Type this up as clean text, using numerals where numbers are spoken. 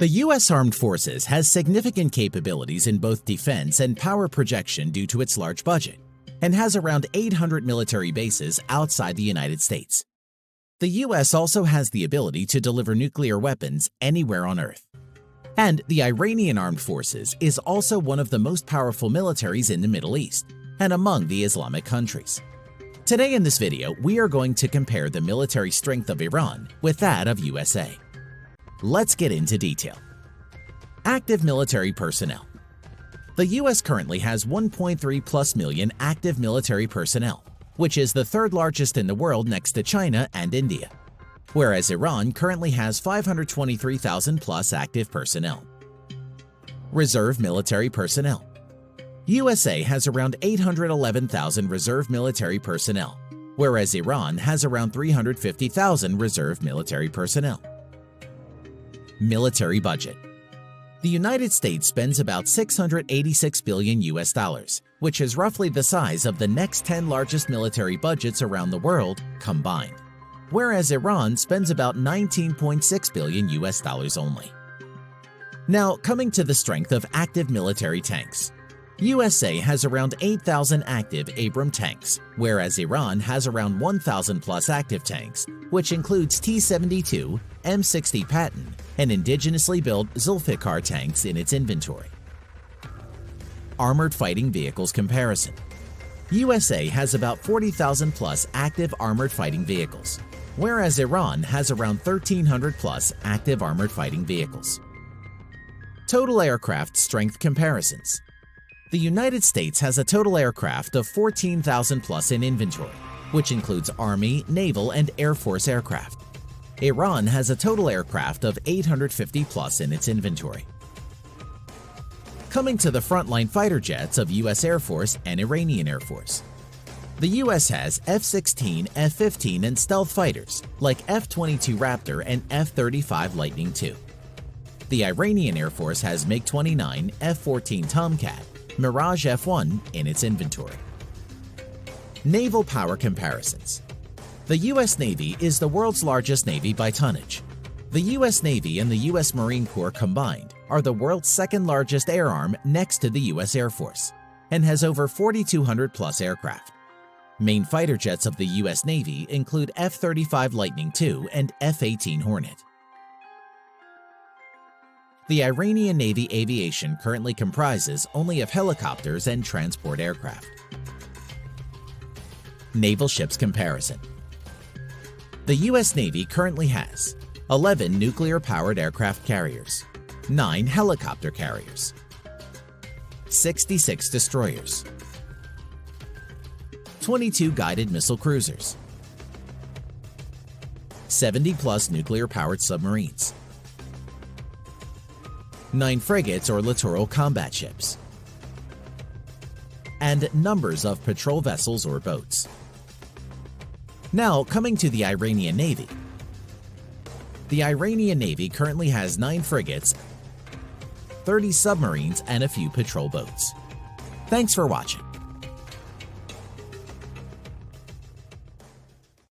The U.S. Armed Forces has significant capabilities in both defense and power projection due to its large budget, and has around 800 military bases outside the United States. The U.S. also has the ability to deliver nuclear weapons anywhere on Earth. And the Iranian Armed Forces is also one of the most powerful militaries in the Middle East and among the Islamic countries. Today in this video, we are going to compare the military strength of Iran with that of USA. Let's get into detail. Active military personnel. The U.S. currently has 1.3+ million active military personnel, which is the third largest in the world next to China and India, whereas Iran currently has 523,000+ active personnel. Reserve military personnel. USA has around 811,000 reserve military personnel, whereas Iran has around 350,000 reserve military personnel. Military budget. The United States spends about $686 billion, which is roughly the size of the next 10 largest military budgets around the world combined, whereas Iran spends about $19.6 billion only. Now, coming to the strength of active military tanks. USA has around 8,000 active Abram tanks, whereas Iran has around 1,000+ active tanks, which includes T-72, M60 Patton, and indigenously built Zulfikar tanks in its inventory. Armored fighting vehicles comparison. USA has about 40,000+ active armored fighting vehicles, whereas Iran has around 1,300+ active armored fighting vehicles. Total aircraft strength comparisons. The United States has a total aircraft of 14,000+ in inventory, which includes Army, Naval, and Air Force aircraft. Iran has a total aircraft of 850+ in its inventory. Coming to the frontline fighter jets of U.S. Air Force and Iranian Air Force. The U.S. has F-16, F-15, and stealth fighters like F-22 Raptor and F-35 Lightning II. The Iranian Air Force has MiG-29, F-14 Tomcat, Mirage F-1 in its inventory. Naval power comparisons. The U.S. Navy is the world's largest navy by tonnage. The U.S. Navy and the U.S. Marine Corps combined are the world's second largest air arm next to the U.S. Air Force and has over 4,200+ aircraft. Main fighter jets of the U.S. Navy include F-35 Lightning II and F-18 Hornet. The Iranian Navy aviation currently comprises only of helicopters and transport aircraft. Naval ships comparison. The U.S. Navy currently has 11 nuclear-powered aircraft carriers, 9 helicopter carriers, 66 destroyers, 22 guided missile cruisers, 70+ nuclear-powered submarines, 9 frigates or littoral combat ships, and numbers of patrol vessels or boats. Now, coming to the Iranian Navy. The Iranian Navy currently has 9 frigates, 30 submarines, and a few patrol boats. Thanks for watching.